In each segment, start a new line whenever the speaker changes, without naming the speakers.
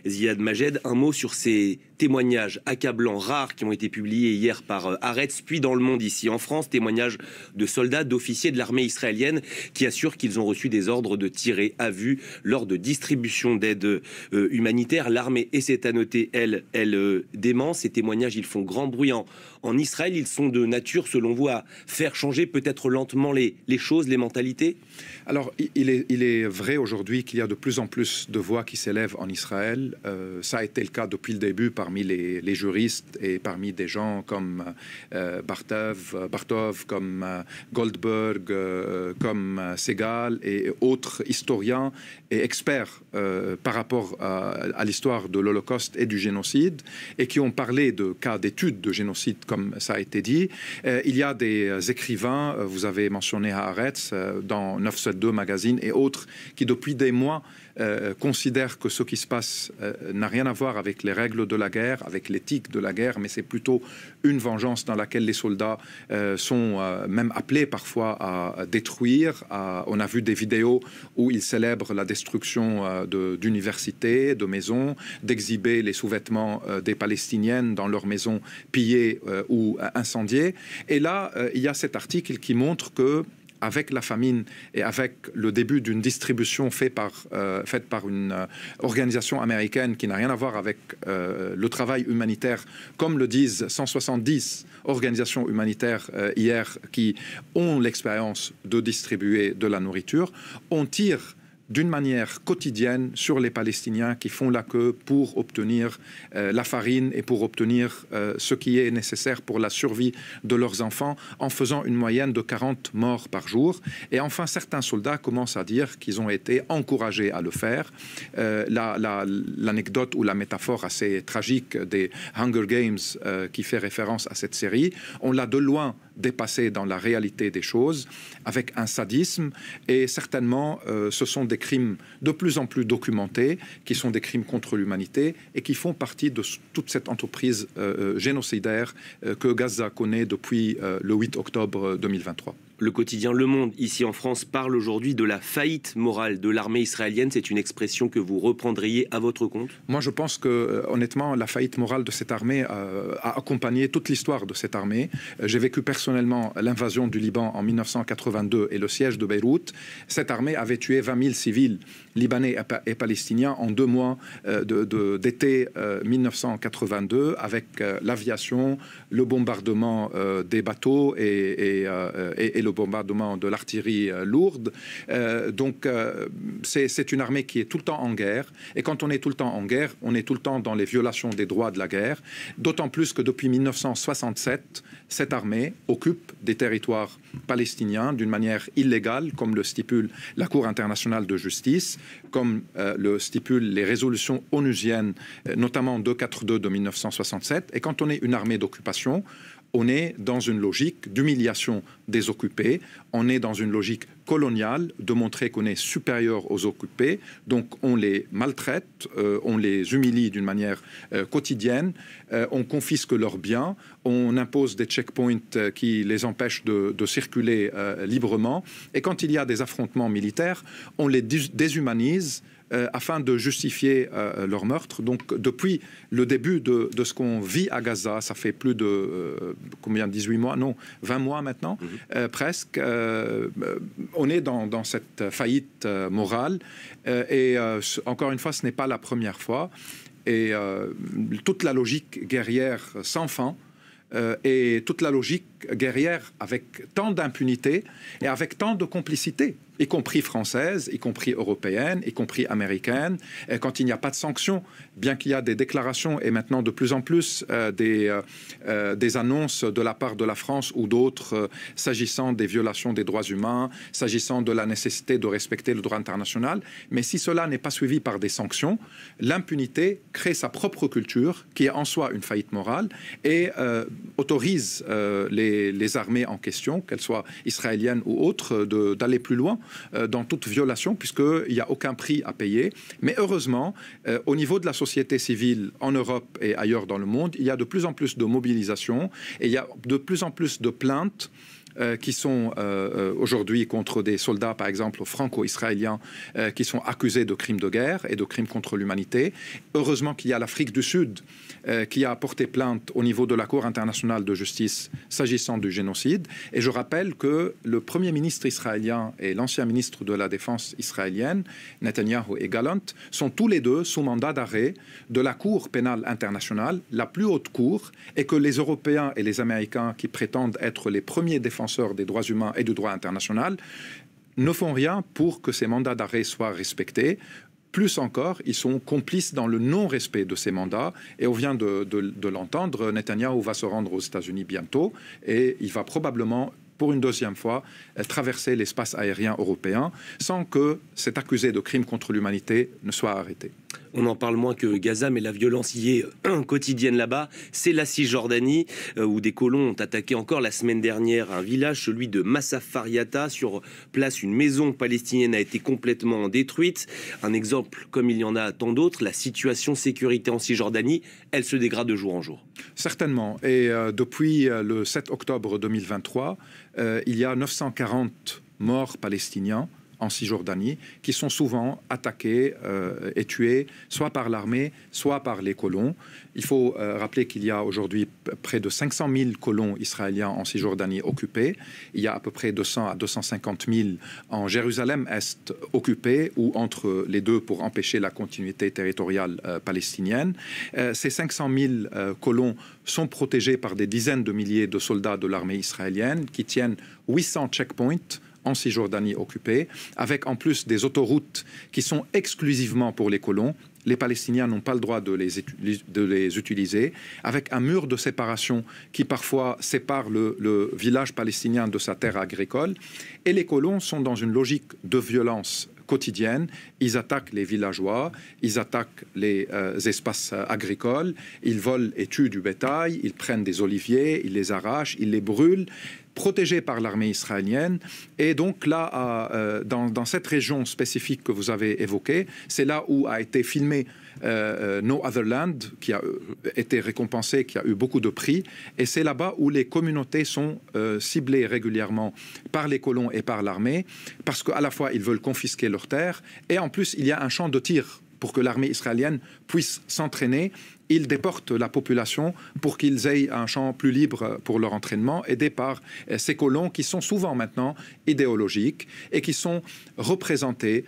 Ziad Majed, un mot sur ces témoignages accablants, rares, qui ont été publiés hier par Haaretz, puis dans Le Monde ici en France, témoignages de soldats, d'officiers de l'armée israélienne qui assurent qu'ils ont reçu des ordres de tirer à vue lors de distribution d'aide humanitaire. L'armée, et c'est à noter, elle dément. Ces témoignages, ils font grand bruit en Israël. Ils sont de nature, selon vous, à faire changer peut-être lentement les choses, les mentalités?
Alors, il est vrai aujourd'hui qu'il y a de plus en plus de voix qui s'élèvent en Israël. Ça a été le cas depuis le début parmi les juristes et parmi des gens comme Bartov, comme Goldberg, comme Segal et autres historiens et experts par rapport à l'histoire de l'Holocauste et du génocide, et qui ont parlé de cas d'études de génocide, comme ça a été dit. Il y a des écrivains, vous avez mentionné Haaretz, dans 972 Magazine et autres, qui depuis des mois considèrent que ce qui se passe n'a rien à voir avec les règles de la guerre, avec l'éthique de la guerre, mais c'est plutôt une vengeance dans laquelle les soldats sont même appelés parfois à détruire. On a vu des vidéos où ils célèbrent la destruction d'universités, de maisons, d'exhiber les sous-vêtements des Palestiniennes dans leurs maisons pillées ou incendiées. Et là, il y a cet article qui montre que avec la famine et avec le début d'une distribution faite par une organisation américaine qui n'a rien à voir avec le travail humanitaire, comme le disent 170 organisations humanitaires hier qui ont l'expérience de distribuer de la nourriture, on tire d'une manière quotidienne sur les Palestiniens qui font la queue pour obtenir la farine et pour obtenir ce qui est nécessaire pour la survie de leurs enfants, en faisant une moyenne de 40 morts par jour. Et enfin, certains soldats commencent à dire qu'ils ont été encouragés à le faire. L'anecdote ou la métaphore assez tragique des Hunger Games qui fait référence à cette série, on l'a de loin dépassé dans la réalité des choses, avec un sadisme, et certainement ce sont des crimes de plus en plus documentés, qui sont des crimes contre l'humanité et qui font partie de toute cette entreprise génocidaire que Gaza connaît depuis le 8 octobre 2023.
Le quotidien Le Monde, ici en France, parle aujourd'hui de la faillite morale de l'armée israélienne. C'est une expression que vous reprendriez à votre compte?
Moi, je pense que, honnêtement, la faillite morale de cette armée a accompagné toute l'histoire de cette armée. J'ai vécu personnellement l'invasion du Liban en 1982 et le siège de Beyrouth. Cette armée avait tué 20 000 civils libanais et palestiniens en 2 mois d'été 1982, avec l'aviation, le bombardement des bateaux et le bombardement de l'artillerie lourde. Donc, c'est une armée qui est tout le temps en guerre. Et quand on est tout le temps en guerre, on est tout le temps dans les violations des droits de la guerre. D'autant plus que depuis 1967, cette armée occupe des territoires palestiniens d'une manière illégale, comme le stipule la Cour internationale de justice, comme le stipulent les résolutions onusiennes, notamment 242 de 1967. Et quand on est une armée d'occupation, on est dans une logique d'humiliation des occupés, on est dans une logique coloniale de montrer qu'on est supérieur aux occupés, donc on les maltraite, on les humilie d'une manière quotidienne, on confisque leurs biens, on impose des checkpoints qui les empêchent de circuler librement, et quand il y a des affrontements militaires, on les déshumanise afin de justifier leur meurtre. Donc depuis le début de ce qu'on vit à Gaza, ça fait plus de 18 mois, non, 20 mois maintenant, presque, on est dans cette faillite morale. Et encore une fois, ce n'est pas la première fois. Et toute la logique guerrière sans fin, et toute la logique guerrière avec tant d'impunité et avec tant de complicité, y compris française, y compris européenne, y compris américaine, et quand il n'y a pas de sanctions, bien qu'il y a des déclarations et maintenant de plus en plus des annonces de la part de la France ou d'autres s'agissant des violations des droits humains, s'agissant de la nécessité de respecter le droit international, mais si cela n'est pas suivi par des sanctions, l'impunité crée sa propre culture, qui est en soi une faillite morale, et autorise les armées en question, qu'elles soient israéliennes ou autres, d'aller plus loin dans toute violation, puisqu'il n'y a aucun prix à payer. Mais heureusement, au niveau de la société civile en Europe et ailleurs dans le monde, il y a de plus en plus de mobilisation et il y a de plus en plus de plaintes qui sont aujourd'hui contre des soldats, par exemple, franco-israéliens, qui sont accusés de crimes de guerre et de crimes contre l'humanité. Heureusement qu'il y a l'Afrique du Sud qui a porté plainte au niveau de la Cour internationale de justice s'agissant du génocide. Et je rappelle que le Premier ministre israélien et l'ancien ministre de la Défense israélienne, Netanyahu et Gallant, sont tous les deux sous mandat d'arrêt de la Cour pénale internationale, la plus haute cour, et que les Européens et les Américains qui prétendent être les premiers défenseurs des droits humains et du droit international ne font rien pour que ces mandats d'arrêt soient respectés. Plus encore, ils sont complices dans le non-respect de ces mandats. Et on vient de l'entendre, Netanyahou va se rendre aux États-Unis bientôt et il va probablement, pour une deuxième fois, traverser l'espace aérien européen sans que cet accusé de crime contre l'humanité ne soit arrêté.
On en parle moins que Gaza, mais la violence y est quotidienne là-bas. C'est la Cisjordanie, où des colons ont attaqué encore la semaine dernière un village, celui de Massafariata. Sur place, une maison palestinienne a été complètement détruite. Un exemple, comme il y en a tant d'autres, la situation sécurité en Cisjordanie, elle se dégrade de jour en jour.
Certainement. Et depuis le 7 octobre 2023, il y a 940 morts palestiniens en Cisjordanie, qui sont souvent attaqués et tués, soit par l'armée, soit par les colons. Il faut rappeler qu'il y a aujourd'hui près de 500 000 colons israéliens en Cisjordanie occupés. Il y a à peu près 200 à 250 000 en Jérusalem-Est occupés, ou entre les deux pour empêcher la continuité territoriale palestinienne. Ces 500 000 colons sont protégés par des dizaines de milliers de soldats de l'armée israélienne qui tiennent 800 checkpoints en Cisjordanie occupée, avec en plus des autoroutes qui sont exclusivement pour les colons. Les Palestiniens n'ont pas le droit de les utiliser, avec un mur de séparation qui parfois sépare le village palestinien de sa terre agricole. Et les colons sont dans une logique de violence quotidienne. Ils attaquent les villageois, ils attaquent les espaces agricoles, ils volent et tuent du bétail, ils prennent des oliviers, ils les arrachent, ils les brûlent, protégés par l'armée israélienne. Et donc là, dans cette région spécifique que vous avez évoquée, c'est là où a été filmé No Other Land, qui a été récompensé, qui a eu beaucoup de prix. Et c'est là-bas où les communautés sont ciblées régulièrement par les colons et par l'armée, parce qu'à la fois, ils veulent confisquer leurs terres, et en plus, il y a un champ de tir pour que l'armée israélienne puisse s'entraîner. Ils déportent la population pour qu'ils aient un champ plus libre pour leur entraînement, aidés par ces colons qui sont souvent maintenant idéologiques et qui sont représentés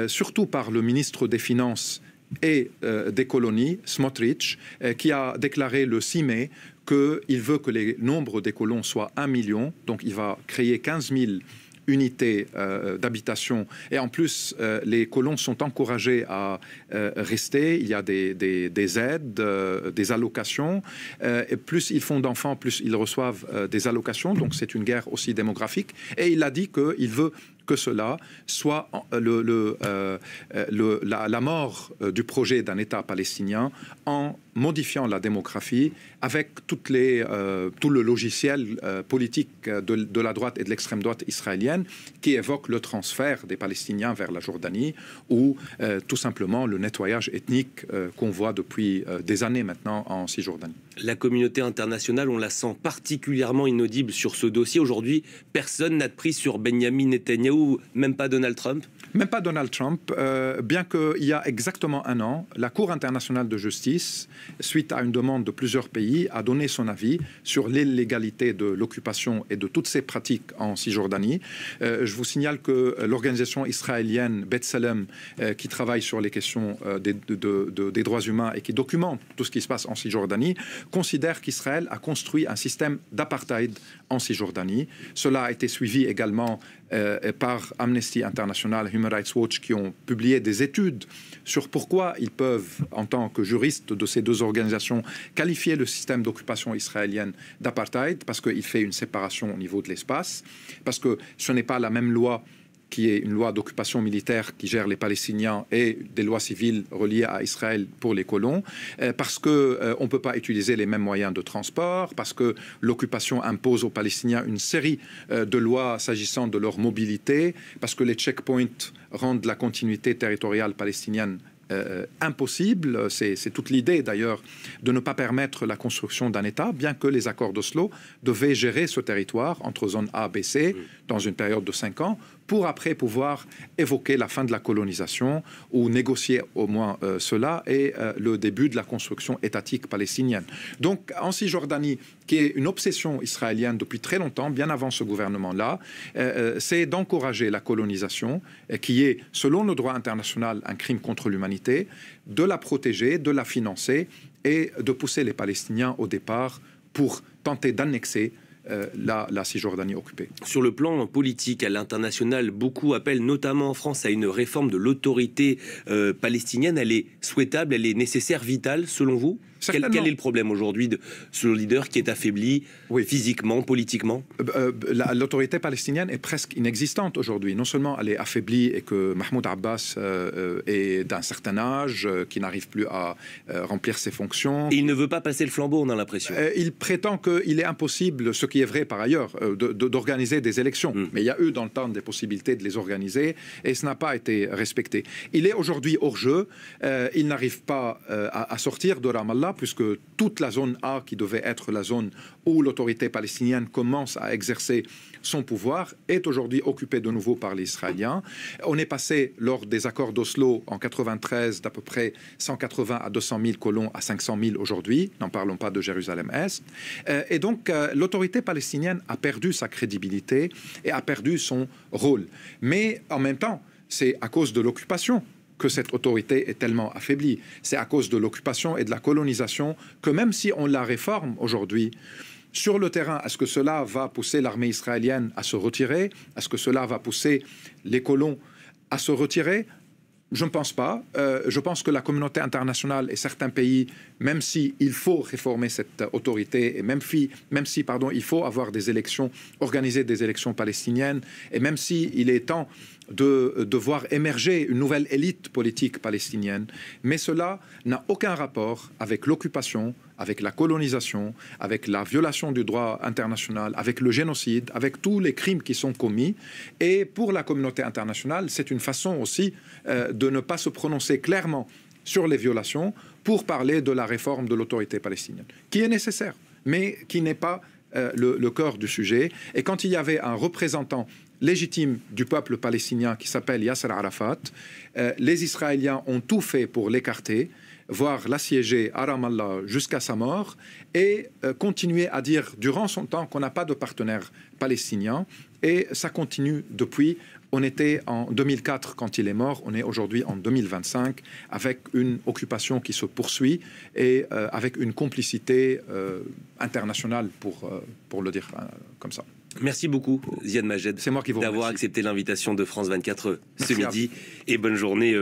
surtout par le ministre des Finances et des colonies, Smotrich, qui a déclaré le 6 mai qu'il veut que les nombres des colons soient 1 million. Donc il va créer 15 000 unités d'habitation. Et en plus, les colons sont encouragés à rester. Il y a des aides, des allocations. Et plus ils font d'enfants, plus ils reçoivent des allocations. Donc c'est une guerre aussi démographique. Et il a dit qu'il veut que cela soit la mort du projet d'un État palestinien en modifiant la démographie avec tout le logiciel politique de la droite et de l'extrême droite israélienne qui évoque le transfert des Palestiniens vers la Jordanie ou tout simplement le nettoyage ethnique qu'on voit depuis des années maintenant en Cisjordanie.
La communauté internationale, on la sent particulièrement inaudible sur ce dossier. Aujourd'hui, personne n'a de prise sur Benjamin Netanyahou, même pas Donald Trump.
Même pas Donald Trump, bien qu'il y a exactement un an, la Cour internationale de justice, suite à une demande de plusieurs pays, a donné son avis sur l'illégalité de l'occupation et de toutes ces pratiques en Cisjordanie. Je vous signale que l'organisation israélienne B'Tselem, qui travaille sur les questions des droits humains et qui documente tout ce qui se passe en Cisjordanie, considère qu'Israël a construit un système d'apartheid en Cisjordanie. Cela a été suivi également par Amnesty International, Human Rights Watch, qui ont publié des études sur pourquoi ils peuvent, en tant que juristes de ces deux organisations, qualifier le système d'occupation israélienne d'apartheid, parce qu'il fait une séparation au niveau de l'espace, parce que ce n'est pas la même loi qui est une loi d'occupation militaire qui gère les Palestiniens et des lois civiles reliées à Israël pour les colons, parce qu'on ne peut pas utiliser les mêmes moyens de transport, parce que l'occupation impose aux Palestiniens une série de lois s'agissant de leur mobilité, parce que les checkpoints rendent la continuité territoriale palestinienne impossible. C'est toute l'idée d'ailleurs de ne pas permettre la construction d'un État, bien que les accords d'Oslo devaient gérer ce territoire entre zone A, B, C dans une période de 5 ans, pour après pouvoir évoquer la fin de la colonisation ou négocier au moins cela et le début de la construction étatique palestinienne. Donc en Cisjordanie, qui est une obsession israélienne depuis très longtemps, bien avant ce gouvernement-là, c'est d'encourager la colonisation, qui est, selon le droit international, un crime contre l'humanité, de la protéger, de la financer et de pousser les Palestiniens au départ pour tenter d'annexer la Cisjordanie occupée.
Sur le plan politique, à l'international, beaucoup appellent, notamment en France, à une réforme de l'autorité palestinienne. Elle est souhaitable, elle est nécessaire, vitale, selon vous ? Quel est le problème aujourd'hui de ce leader qui est affaibli physiquement, politiquement ?
L'autorité palestinienne est presque inexistante aujourd'hui. Non seulement elle est affaiblie et que Mahmoud Abbas est d'un certain âge, qui n'arrive plus à remplir ses fonctions.
Et il ne veut pas passer le flambeau, on a l'impression.
Il prétend qu'il est impossible, ce qui est vrai par ailleurs, d'organiser des élections. Mais il y a eu dans le temps des possibilités de les organiser et ce n'a pas été respecté. Il est aujourd'hui hors jeu. Il n'arrive pas à sortir de Ramallah, puisque toute la zone A, qui devait être la zone où l'autorité palestinienne commence à exercer son pouvoir, est aujourd'hui occupée de nouveau par les Israéliens. On est passé, lors des accords d'Oslo en 93, d'à peu près 180 à 200 000 colons à 500 000 aujourd'hui. N'en parlons pas de Jérusalem-Est. Et donc, l'autorité palestinienne a perdu sa crédibilité et a perdu son rôle. Mais en même temps, c'est à cause de l'occupation que cette autorité est tellement affaiblie. C'est à cause de l'occupation et de la colonisation que même si on la réforme aujourd'hui, sur le terrain, est-ce que cela va pousser l'armée israélienne à se retirer? Est-ce que cela va pousser les colons à se retirer? Je ne pense pas. Je pense que la communauté internationale et certains pays, même si il faut réformer cette autorité et même si il faut avoir des élections, organiser des élections palestiniennes, et même si il est temps de voir émerger une nouvelle élite politique palestinienne, mais cela n'a aucun rapport avec l'occupation, avec la colonisation, avec la violation du droit international, avec le génocide, avec tous les crimes qui sont commis. Et pour la communauté internationale, c'est une façon aussi de ne pas se prononcer clairement sur les violations pour parler de la réforme de l'autorité palestinienne, qui est nécessaire, mais qui n'est pas le cœur du sujet. Et quand il y avait un représentant légitime du peuple palestinien qui s'appelle Yasser Arafat, les Israéliens ont tout fait pour l'écarter, voire l'assiéger à Ramallah jusqu'à sa mort, et continuer à dire durant son temps qu'on n'a pas de partenaire palestinien. Et ça continue depuis. On était en 2004 quand il est mort, on est aujourd'hui en 2025 avec une occupation qui se poursuit et avec une complicité internationale, pour le dire comme ça.
Merci beaucoup, Ziad Majed,
c'est moi qui vous remercie
d'avoir accepté l'invitation de France 24 ce midi, et bonne journée.